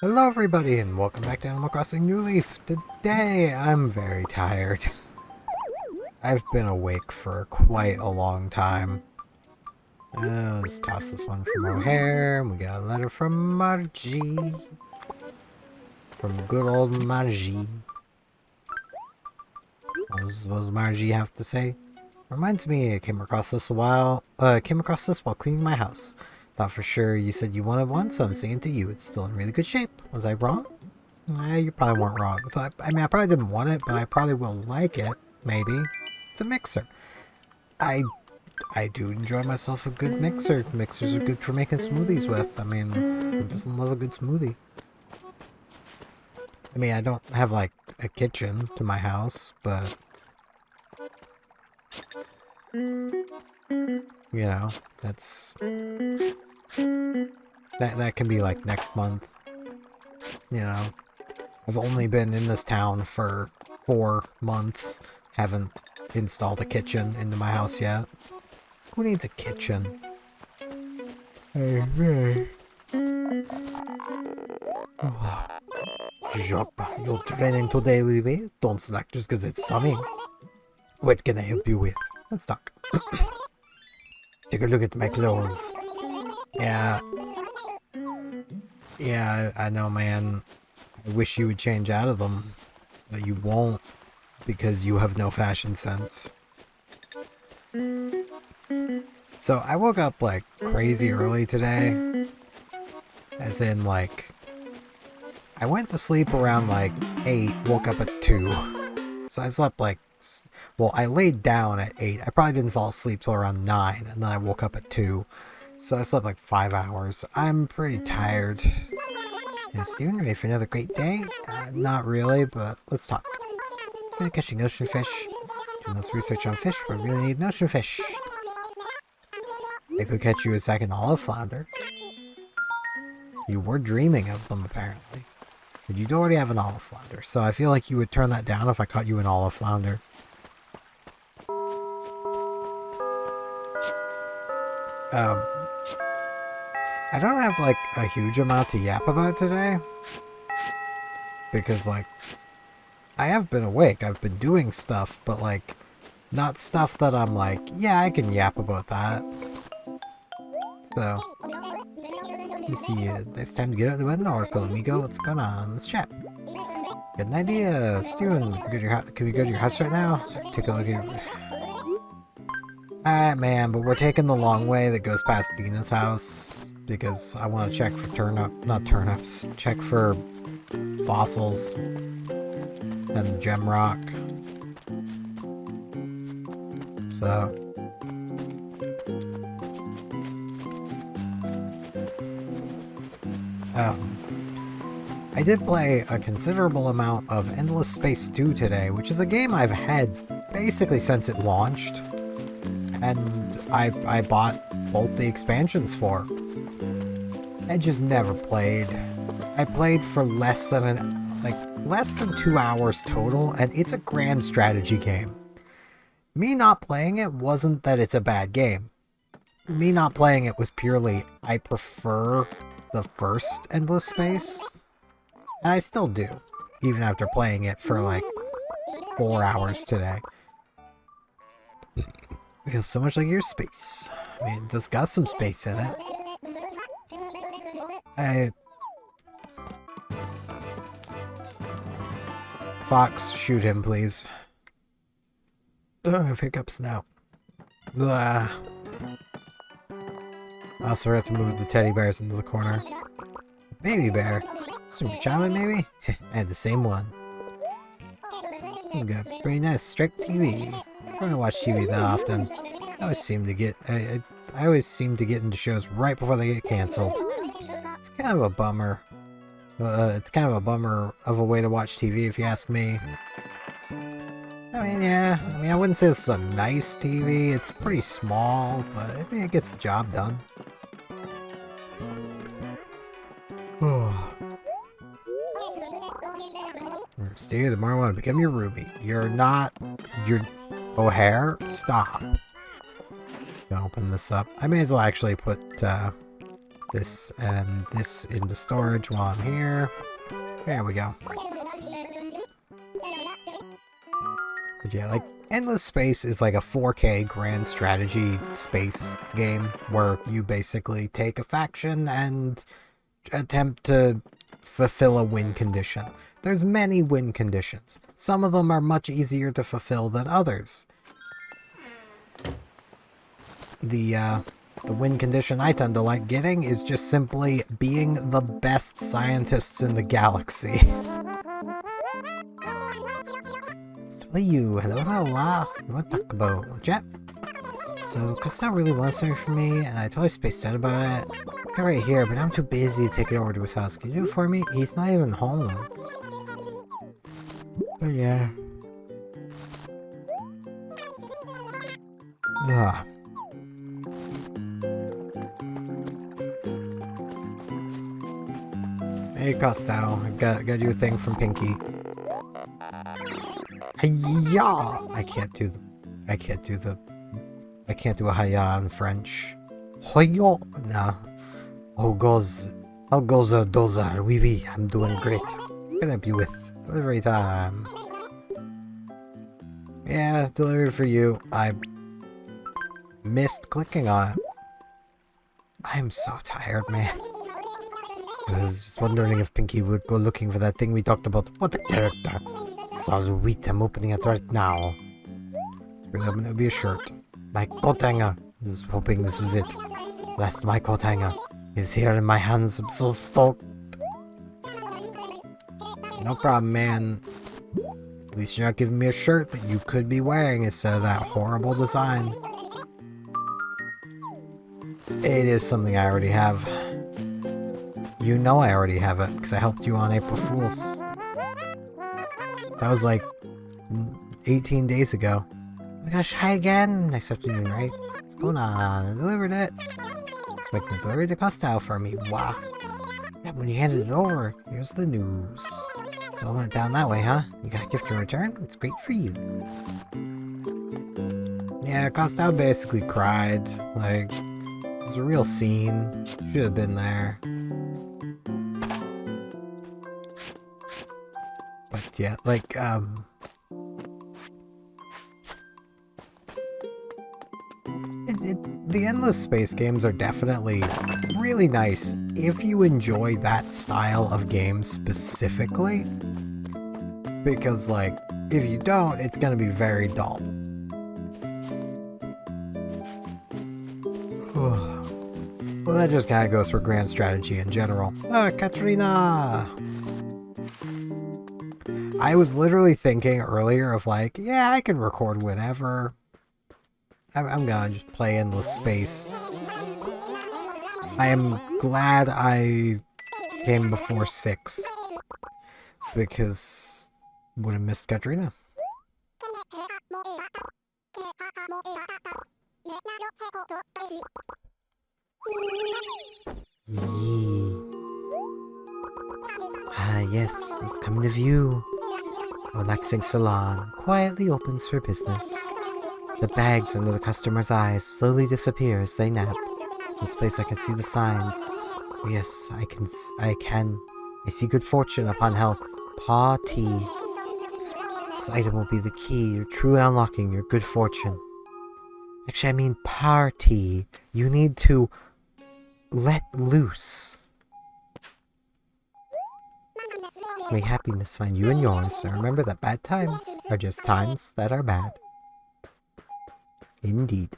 Hello everybody and welcome back to Animal Crossing New Leaf. Today I'm very tired. I've been awake for quite a long time. Let's toss this one from O'Hare. We got a letter from Margie. From good old Margie. What does Margie have to say? Reminds me, I came across this while cleaning my house. Thought for sure you said you wanted one, so I'm saying it to you. It's still in really good shape. Was I wrong? You probably weren't wrong. I mean, I probably didn't want it, but I probably will like it. Maybe. It's a mixer. I do enjoy myself a good mixer. Mixers are good for making smoothies with. I mean, who doesn't love a good smoothie? I mean, I don't have, like, a kitchen to my house, but... You know, that's... That can be, like, next month. You know? I've only been in this town for 4 months. Haven't installed a kitchen into my house yet. Who needs a kitchen? Hey. Yup, you're training today, baby. Don't slack just because it's sunny. What can I help you with? Let's talk. Take a look at my clothes. Yeah, I know, man. I wish you would change out of them, but you won't because you have no fashion sense. So I woke up like crazy early today, as in like, I went to sleep around like 8, woke up at 2. So I slept like, well, I laid down at 8. I probably didn't fall asleep till around 9, and then I woke up at 2. So I slept like 5 hours. I'm pretty tired. Yeah, Steven, ready for another great day? Not really, but let's talk. Catching ocean fish. Doing this research on fish, but really need an ocean fish. They could catch you a second olive flounder. You were dreaming of them, apparently. But you already have an olive flounder, so I feel like you would turn that down if I caught you an olive flounder. I don't have, like, a huge amount to yap about today. Because, like, I have been awake. I've been doing stuff, but, like, not stuff that I'm like, yeah, I can yap about that. So, you see, it's time to get out of the bed, Oracle, amigo. What's going on? Let's chat. Got an idea. Steven, can we go to your house right now? Take a look at your... Alright, man, but we're taking the long way that goes past Dina's house because I want to check for check for fossils and the gem rock. So... I did play a considerable amount of Endless Space 2 today, which is a game I've had basically since it launched. And I bought both the expansions for. I just never played. I played for less than 2 hours total, and it's a grand strategy game. Me not playing it wasn't that it's a bad game. Me not playing it was purely I prefer the first Endless Space. And I still do, even after playing it for like 4 hours today. Feels so much like your space. I mean, it's got some space in it. Fox, shoot him, please. Ugh, hiccups now. Blah. I also have to move the teddy bears into the corner. Baby bear? Super Charlie, maybe? I had the same one. You got pretty nice straight TV. I don't watch TV that often. I always seem to get into shows right before they get canceled. It's kind of a bummer. It's kind of a bummer of a way to watch TV, if you ask me. I mean, yeah. I mean, I wouldn't say this is a nice TV. It's pretty small, but I mean, it gets the job done. Stu, the more I want to become your Ruby. You're not... You're... O'Hare? Stop. Open this up. I may as well actually put, this and this into storage while I'm here. There we go. But yeah, like, Endless Space is like a 4K grand strategy space game where you basically take a faction and attempt to fulfill a win condition. There's many win conditions. Some of them are much easier to fulfill than others. The win condition I tend to like getting is just simply being the best scientists in the galaxy. Hello, wow. You want to talk about chat? So, Costello really wants something from me, and I totally spaced out about it. I'm right here, but I'm too busy to take it over to his house. Can you do it for me? He's not even home. But yeah. Ugh. Hey, Costello, I gotta do a thing from Pinky. Hiya! I can't do a hiya in French. Hiya! No. How goes dozer? Oui, I'm doing great. What can I help you with? Delivery time. Yeah, delivery for you. I missed clicking on it. I'm so tired, man. I was just wondering if Pinky would go looking for that thing we talked about. What a character! Sweet, I'm opening it right now. Really hoping it would be a shirt. My coat hanger. I was hoping this was it. Last my coat hanger is here in my hands. I'm so stoked. No problem, man. At least you're not giving me a shirt that you could be wearing instead of that horrible design. It is something I already have. You know I already have it, because I helped you on April Fool's. That was like 18 days ago. Oh my gosh, hi again! Next afternoon, right? What's going on? I delivered it. Let's make the delivery to Costello for me. Wow. Yeah, when you handed it over, here's the news. So I went down that way, huh? You got a gift in return? It's great for you. Yeah, Costello basically cried. Like, it was a real scene. Should have been there. But yeah, like, the Endless Space games are definitely really nice if you enjoy that style of game specifically. Because, like, if you don't, it's gonna be very dull. Well, that just kind of goes for grand strategy in general. Katrina! I was literally thinking earlier of like, yeah, I can record whenever. I'm gonna just play Endless Space. I am glad I came before 6. Because would have missed Katrina. Ah, yes, it's coming to view. A relaxing salon quietly opens for business. The bags under the customer's eyes slowly disappear as they nap. In this place I can see the signs. Oh, yes, I can. I see good fortune upon health. Party. This item will be the key to truly unlocking your good fortune. Actually, I mean party. You need to let loose. May happiness find you and yours, and remember that bad times are just times that are bad. Indeed.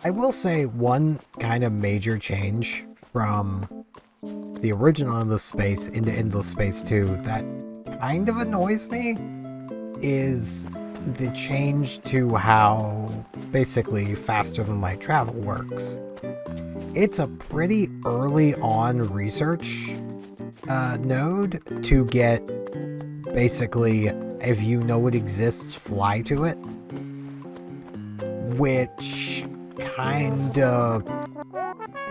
I will say one kind of major change from the original Endless Space into Endless Space 2 that kind of annoys me is the change to how basically faster than light travel works. It's a pretty early on research node to get basically, if you know it exists, fly to it, which kind of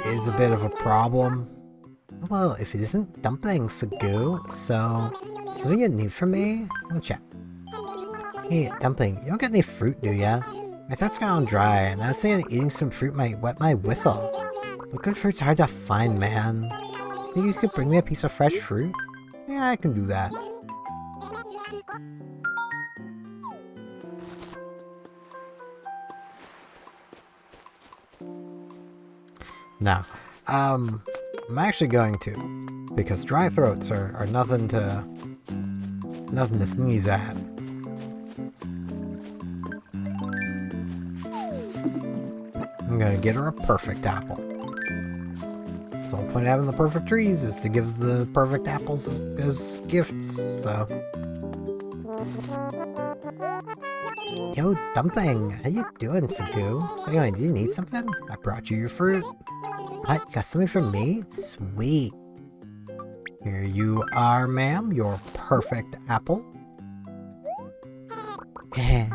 is a bit of a problem. Well, if it isn't dumpling for go, so Something you need from me? Watch out. Hey, Dumpling, you don't get any fruit, do ya? My throat's gone dry, and I was thinking eating some fruit might wet my whistle. But good fruit's hard to find, man. Think you could bring me a piece of fresh fruit? Yeah, I can do that. Now, I'm actually going to, because dry throats are nothing to sneeze at. I'm gonna get her a perfect apple. So the whole point of having the perfect trees is to give the perfect apples as gifts, so. Yo, Dumpling, how you doing, Fugu? So anyway, do you need something? I brought you your fruit. What? You got something for me? Sweet. Here you are, ma'am, your perfect apple. Okay,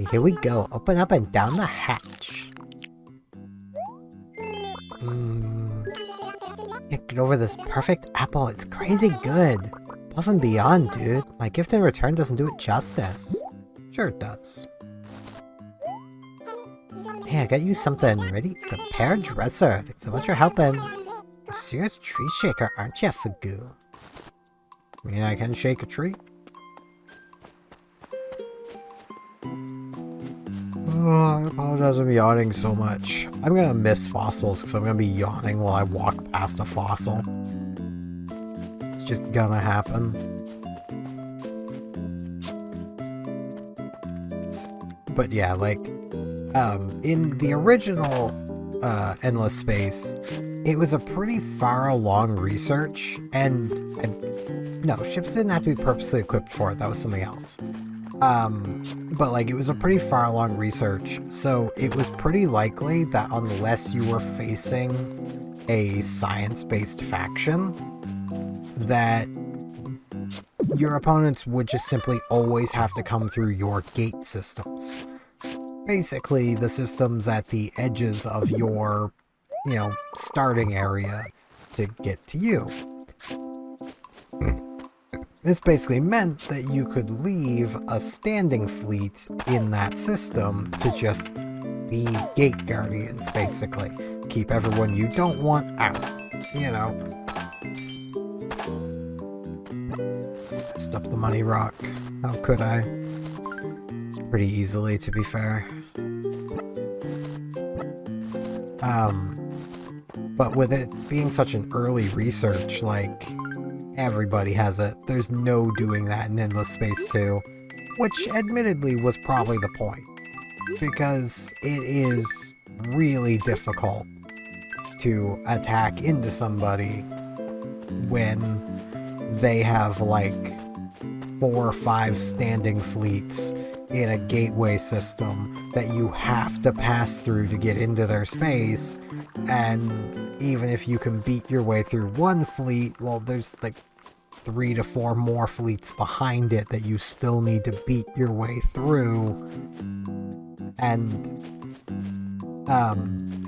here we go. Open up and down the hatch. Get over this perfect apple. It's crazy good. Above and beyond, dude. My gift in return doesn't do it justice. Sure it does. Hey, I got you something. Ready? It's a pear dresser. Thanks so much for helping. You're a serious tree shaker, aren't you, Fugu? Yeah, I can shake a tree. Oh, I apologize I'm yawning so much. I'm gonna miss fossils because I'm gonna be yawning while I walk past a fossil. It's just gonna happen. But yeah, like, in the original Endless Space, it was a pretty far along research, and no, ships didn't have to be purposely equipped for it, that was something else. But like, it was a pretty far along research, so it was pretty likely that unless you were facing a science-based faction, that your opponents would just simply always have to come through your gate systems. Basically, the systems at the edges of your, starting area to get to you. This basically meant that you could leave a standing fleet in that system to just be gate guardians, basically. Keep everyone you don't want out, Messed up the money rock. How could I? Pretty easily, to be fair. But with it being such an early research, like, everybody has it. There's no doing that in Endless Space 2, which admittedly was probably the point, because it is really difficult to attack into somebody when they have like 4 or 5 standing fleets in a gateway system that you have to pass through to get into their space, and even if you can beat your way through one fleet, well, there's like 3 to 4 more fleets behind it that you still need to beat your way through. And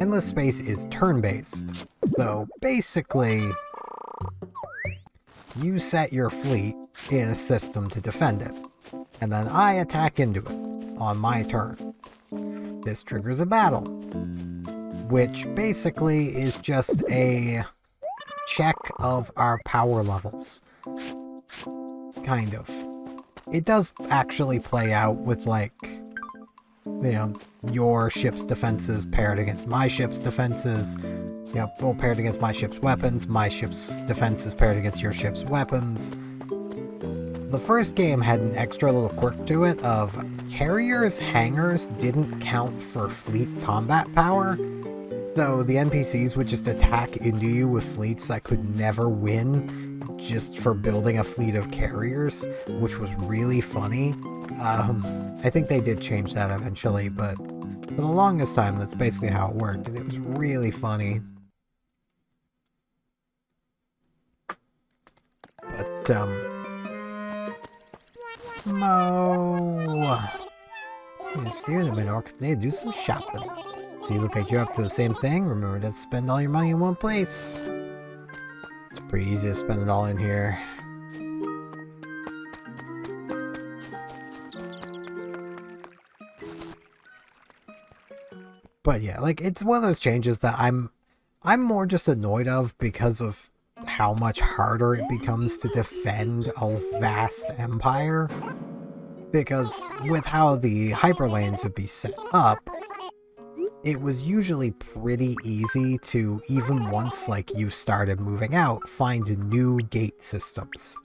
Endless Space is turn-based, so basically you set your fleet in a system to defend it, and then I attack into it on my turn. This triggers a battle, which basically is just a check of our power levels. Kind of. It does actually play out with, like, your ship's defenses paired against my ship's defenses, paired against my ship's weapons, my ship's defenses paired against your ship's weapons. The first game had an extra little quirk to it of carriers' hangars didn't count for fleet combat power, so the NPCs would just attack into you with fleets that could never win just for building a fleet of carriers, which was really funny. I think they did change that eventually, but for the longest time, that's basically how it worked, and it was really funny. But, Mo! You're steering the Minorca today to do some shopping. So you look like you're up to the same thing. Remember to spend all your money in one place. It's pretty easy to spend it all in here. But yeah, like, it's one of those changes that I'm more just annoyed of because of how much harder it becomes to defend a vast empire. Because with how the hyperlanes would be set up, it was usually pretty easy to, even once like you started moving out, find new gate systems.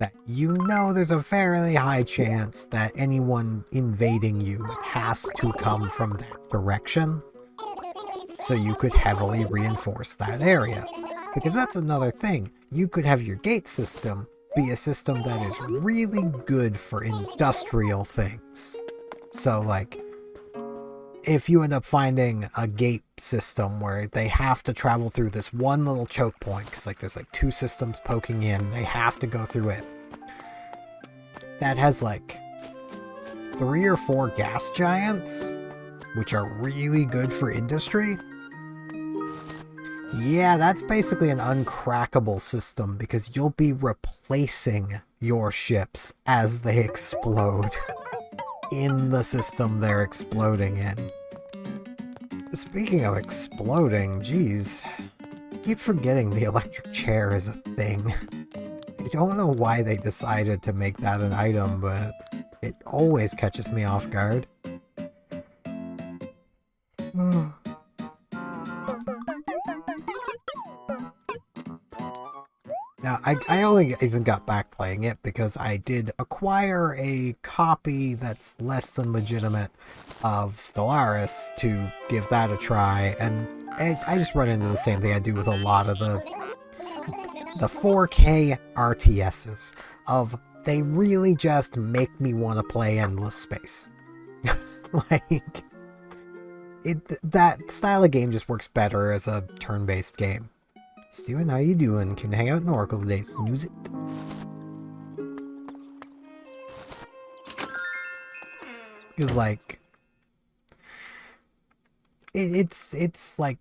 That you know there's a fairly high chance that anyone invading you has to come from that direction. So you could heavily reinforce that area. Because that's another thing. You could have your gate system be a system that is really good for industrial things. So like, if you end up finding a gate system where they have to travel through this one little choke point, because like there's like 2 systems poking in, they have to go through it. That has like 3 or 4 gas giants, which are really good for industry. Yeah, that's basically an uncrackable system because you'll be replacing your ships as they explode in the system they're exploding in. Speaking of exploding, geez, I keep forgetting the electric chair is a thing. I don't know why they decided to make that an item, but it always catches me off guard. Now, I only even got back playing it because I did acquire a copy that's less than legitimate of Stellaris to give that a try, and I just run into the same thing I do with a lot of the 4K RTSs, of they really just make me want to play Endless Space. Like, that style of game just works better as a turn-based game. Steven, how you doing? Can hang out in Oracle today. Snooze it. Because, like, it's like,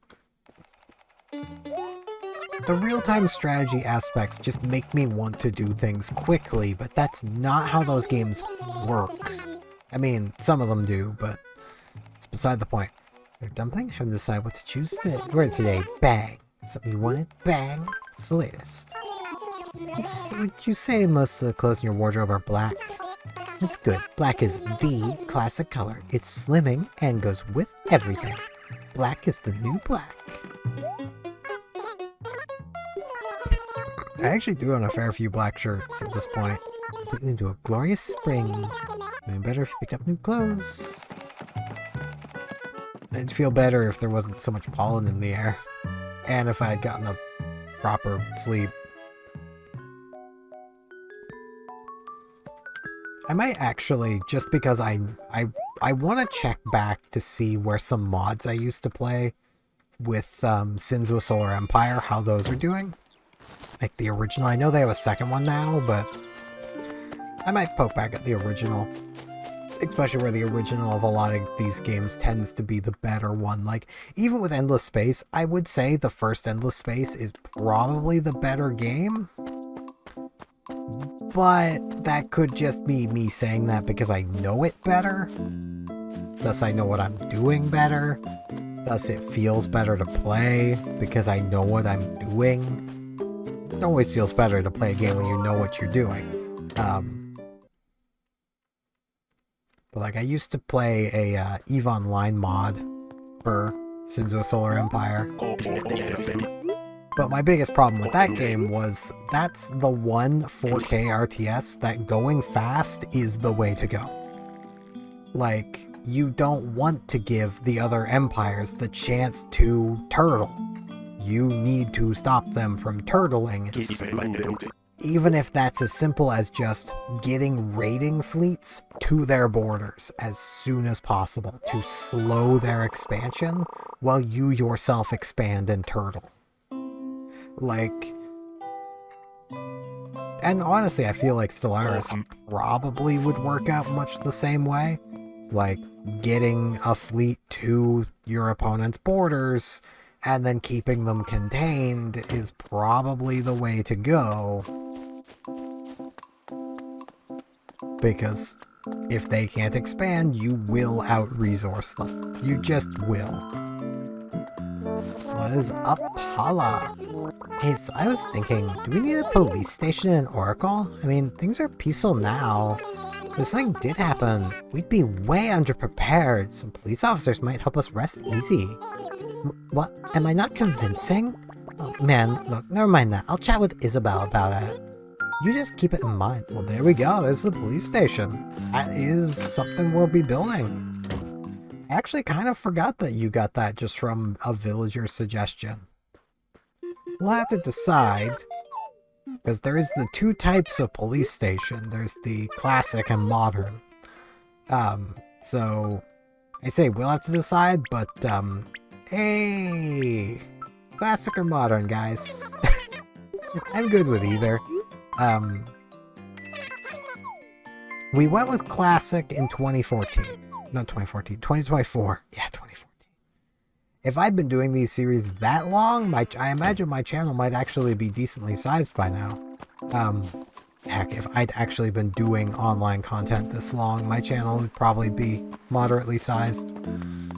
the real-time strategy aspects just make me want to do things quickly, but that's not how those games work. I mean, some of them do, but it's beside the point. They're dumpling, haven't decided what to choose to wear today. Bang. Something you wanted? Bang! It's the latest. Would you say most of the clothes in your wardrobe are black? That's good. Black is the classic color. It's slimming and goes with everything. Black is the new black. I actually do own a fair few black shirts at this point. Completely into a glorious spring. Maybe better if you picked up new clothes. I'd feel better if there wasn't so much pollen in the air. And if I had gotten a proper sleep. I might actually, just because I want to check back to see where some mods I used to play with Sins of a Solar Empire, how those are doing. Like the original. I know they have a second one now, but I might poke back at the original. Especially where the original of a lot of these games tends to be the better one. Like, even with Endless Space, I would say the first Endless Space is probably the better game. But that could just be me saying that because I know it better. Thus, I know what I'm doing better. Thus, it feels better to play because I know what I'm doing. It always feels better to play a game when you know what you're doing. But like, I used to play a EVE Online mod for Sins of a Solar Empire. But my biggest problem with that game was that's the one 4K RTS that going fast is the way to go. Like, you don't want to give the other empires the chance to turtle. You need to stop them from turtling. Even if that's as simple as just getting raiding fleets to their borders as soon as possible to slow their expansion while you yourself expand and turtle. Like, and honestly, I feel like Stellaris probably would work out much the same way. Like, getting a fleet to your opponent's borders and then keeping them contained is probably the way to go. Because if they can't expand, you will out-resource them. You just will. What is up, Paula? Hey, so I was thinking, do we need a police station in Oracle? I mean, things are peaceful now. If something did happen, we'd be way underprepared. Some police officers might help us rest easy. What? Am I not convincing? Oh, man, look, never mind that. I'll chat with Isabel about it. You just keep it in mind. Well, there we go. There's the police station. That is something we'll be building. I actually kind of forgot that you got that just from a villager's suggestion. We'll have to decide, because there is the two types of police station. There's the classic and modern. So I say we'll have to decide, but hey, classic or modern, guys. I'm good with either. We went with classic in 2014. Not 2014, 2024. Yeah, 2014. If I'd been doing these series that long, I imagine my channel might actually be decently sized by now. Heck, if I'd actually been doing online content this long, my channel would probably be moderately sized. And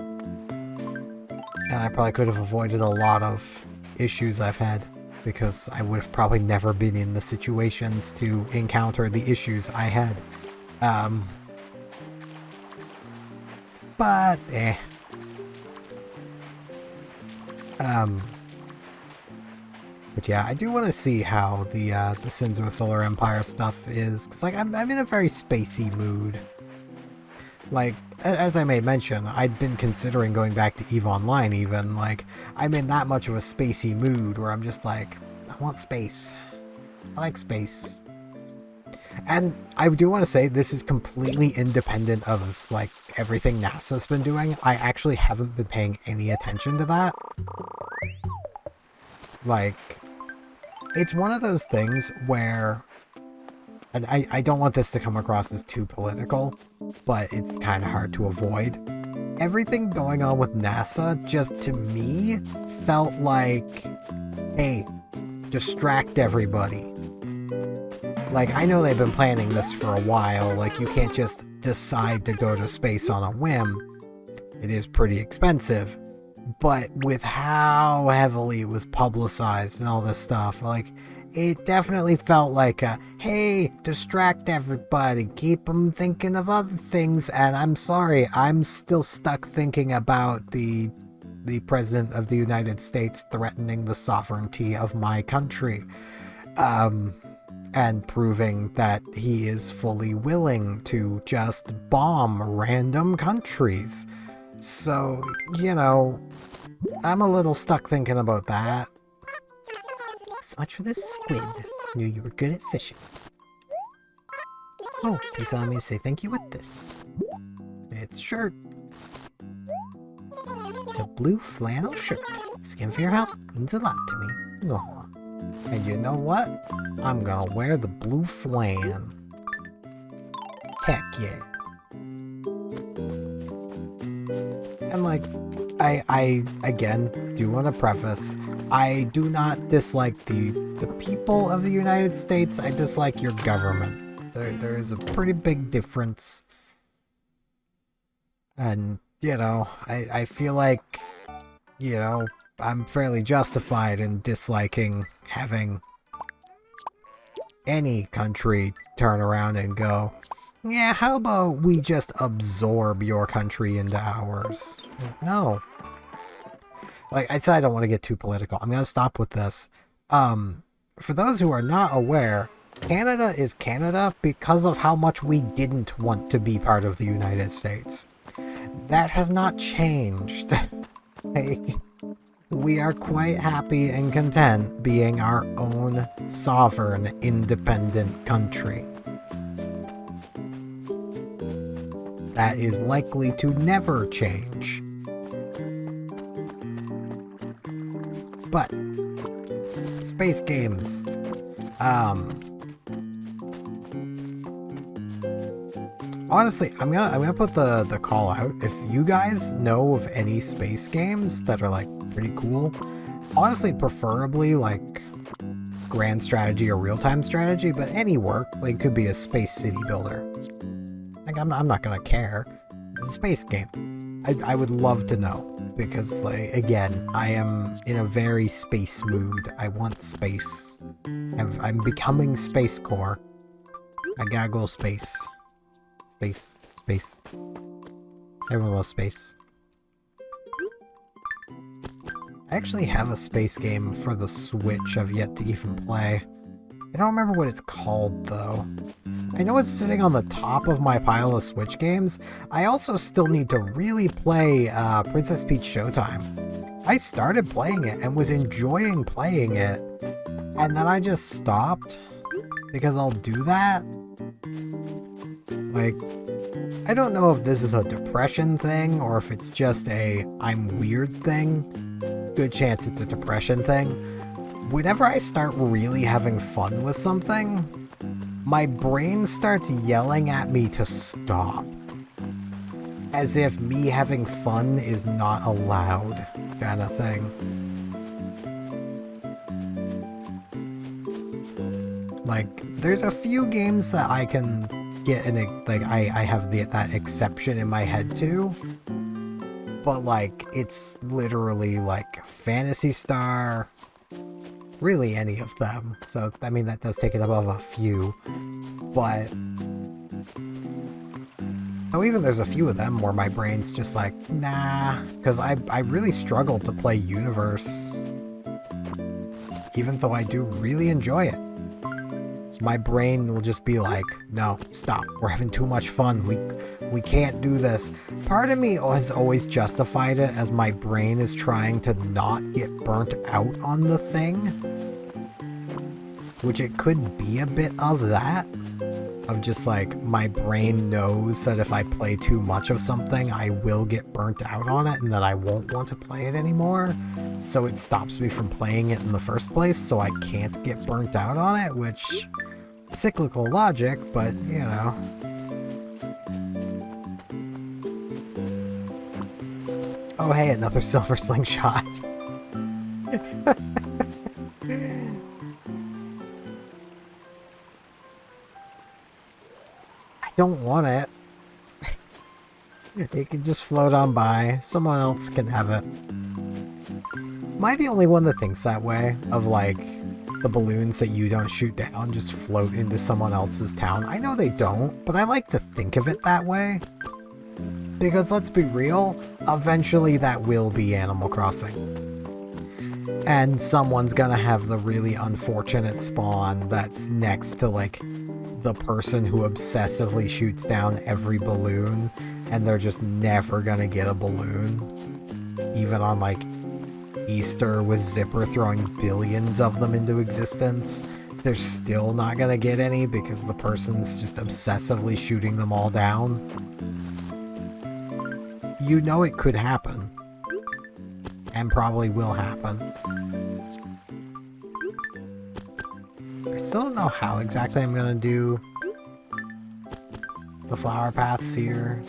I probably could have avoided a lot of issues I've had, because I would have probably never been in the situations to encounter the issues I had. But, eh. But yeah, I do want to see how the Sinzo Solar Empire stuff is, because like I'm in a very spacey mood. Like, as I may mention, I'd been considering going back to EVE Online even. Like, I'm in that much of a spacey mood where I'm just like, I want space. I like space. And I do want to say this is completely independent of like everything NASA's been doing. I actually haven't been paying any attention to that. Like, it's one of those things where, and I don't want this to come across as too political, but it's kind of hard to avoid. Everything going on with NASA just, to me, felt like, hey, distract everybody. Like, I know they've been planning this for a while. Like, you can't just decide to go to space on a whim. It is pretty expensive. But with how heavily it was publicized and all this stuff, like, it definitely felt like a, hey, distract everybody, keep them thinking of other things. And I'm sorry, I'm still stuck thinking about the President of the United States threatening the sovereignty of my country. And proving that he is fully willing to just bomb random countries. So, you know, I'm a little stuck thinking about that. So much for this squid. Knew you were good at fishing. Oh, he's allowed me to say thank you with this. It's a shirt. It's a blue flannel shirt. Thanks again for your help. Means a lot to me. Aw. And you know what? I'm gonna wear the blue flan. Heck yeah. And like, I again do want to preface, I do not dislike the people of the United States. I dislike your government. There is a pretty big difference. And, you know, I feel like, you know, I'm fairly justified in disliking having any country turn around and go, yeah, how about we just absorb your country into ours? No. Like I said, I don't want to get too political. I'm going to stop with this. For those who are not aware, Canada is Canada because of how much we didn't want to be part of the United States. That has not changed. Like, we are quite happy and content being our own sovereign, independent country. That is likely to never change. But space games. Honestly, I'm gonna put the call out. If you guys know of any space games that are like pretty cool, honestly, preferably like grand strategy or real-time strategy, but any work, like could be a space city builder. Like, I'm not gonna care. It's a space game. I would love to know. Because, like, again, I am in a very space mood. I want space. I'm becoming Space Core. I gotta go space. Space. Space. Everyone loves space. I actually have a space game for the Switch I've yet to even play. I don't remember what it's called, though. I know it's sitting on the top of my pile of Switch games. I also still need to really play Princess Peach Showtime. I started playing it and was enjoying playing it, and then I just stopped because I'll do that. Like, I don't know if this is a depression thing or if it's just a I'm weird thing. Good chance it's a depression thing. Whenever I start really having fun with something, my brain starts yelling at me to stop. As if me having fun is not allowed, kind of thing. Like, there's a few games that I can get I have that exception in my head to. But, like, it's literally, like, Phantasy Star, really any of them. So, I mean, that does take it above a few. But, oh, even there's a few of them where my brain's just like, nah. Because I really struggled to play Universe. Even though I do really enjoy it. My brain will just be like, no, stop. We're having too much fun. We can't do this. Part of me has always justified it as my brain is trying to not get burnt out on the thing. Which it could be a bit of that. Of just like, my brain knows that if I play too much of something, I will get burnt out on it and that I won't want to play it anymore. So it stops me from playing it in the first place, so I can't get burnt out on it, which... cyclical logic, but, you know. Oh hey, another silver slingshot. I don't want it. It can just float on by. Someone else can have it. Am I the only one that thinks that way? Of like... the balloons that you don't shoot down just float into someone else's town. I know they don't, but I like to think of it that way. Because let's be real, eventually that will be Animal Crossing. And someone's gonna have the really unfortunate spawn that's next to, like, the person who obsessively shoots down every balloon, and they're just never gonna get a balloon. Even on, like, Easter with Zipper throwing billions of them into existence, they're still not gonna get any because the person's just obsessively shooting them all down. You know it could happen. And probably will happen. I still don't know how exactly I'm gonna do the flower paths here.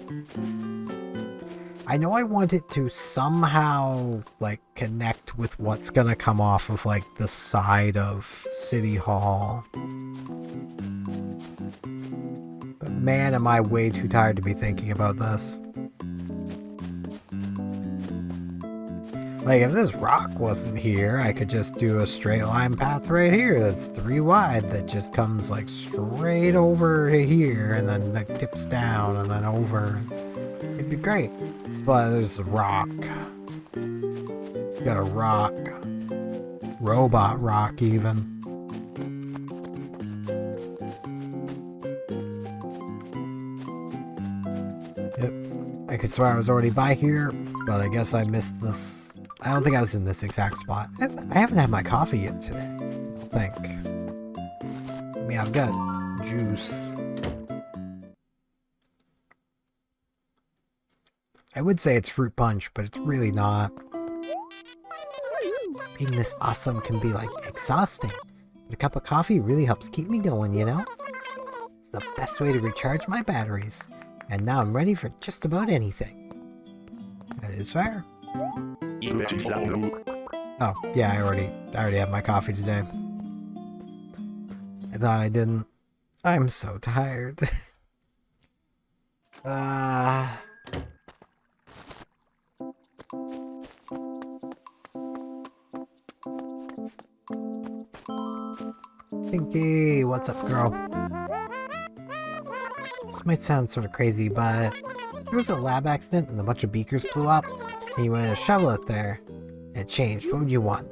I know I want it to somehow, like, connect with what's gonna come off of, like, the side of City Hall. But man, am I way too tired to be thinking about this. Like, if this rock wasn't here, I could just do a straight line path right here that's 3 wide that just comes, like, straight over to here and then, like, dips down and then over. It'd be great. But there's a rock. Got a rock. Robot rock, even. Yep. I could swear I was already by here, but I guess I missed this. I don't think I was in this exact spot. I haven't had my coffee yet today, I don't think. I mean, I've got juice. I would say it's fruit punch, but it's really not. Being this awesome can be, like, exhausting. But a cup of coffee really helps keep me going, you know? It's the best way to recharge my batteries. And now I'm ready for just about anything. That is fair. Oh, yeah, I already had my coffee today. I thought I didn't. I'm so tired. Uh... Pinky, what's up, girl? This might sound sort of crazy, but there was a lab accident and a bunch of beakers blew up, and you wanted to shovel it there, and it changed. What would you want?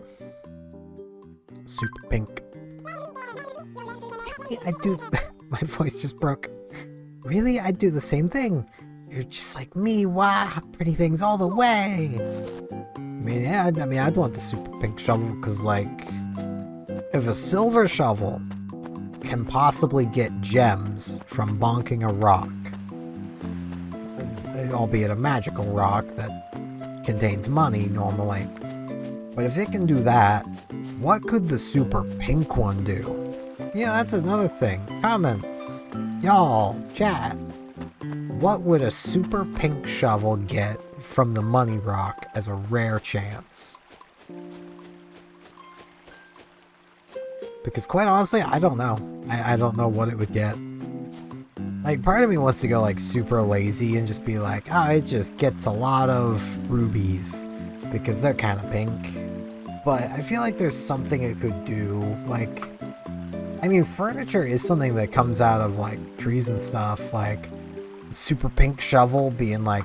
Super pink. I do... My voice just broke. Really? I'd do the same thing. You're just like me. Wow, pretty things all the way. I'd want the super pink shovel, because, like, if a silver shovel can possibly get gems from bonking a rock, albeit a magical rock that contains money normally, but if it can do that, what could the super pink one do? Yeah, that's another thing. Comments. Y'all, chat. What would a super pink shovel get from the money rock as a rare chance? Because quite honestly, I don't know. I don't know what it would get. Like, part of me wants to go, like, super lazy and just be like, oh, it just gets a lot of rubies, because they're kind of pink. But I feel like there's something it could do, like... I mean, furniture is something that comes out of, like, trees and stuff, like, super pink shovel being, like,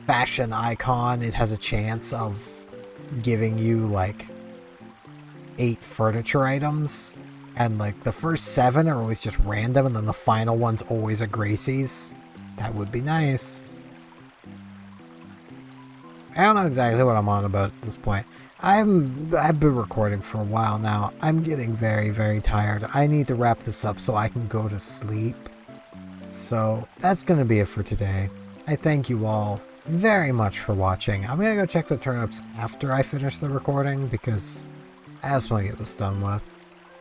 fashion icon. It has a chance of giving you, like, 8 furniture items, and like the first 7 are always just random, and then the final one's always a Gracie's. That would be nice. I don't know exactly what I'm on about at this point. I've been recording for a while now. I'm getting very, very tired. I need to wrap this up so I can go to sleep. So that's gonna be it for today. I thank you all very much for watching. I'm gonna go check the turnips after I finish the recording, because I just want to get this done with.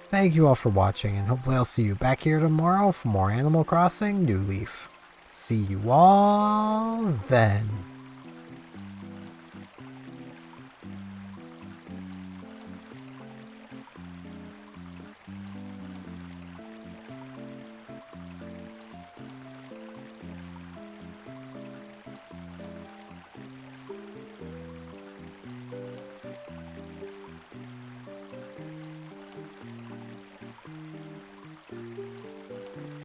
Thank you all for watching, and hopefully I'll see you back here tomorrow for more Animal Crossing New Leaf. See you all then.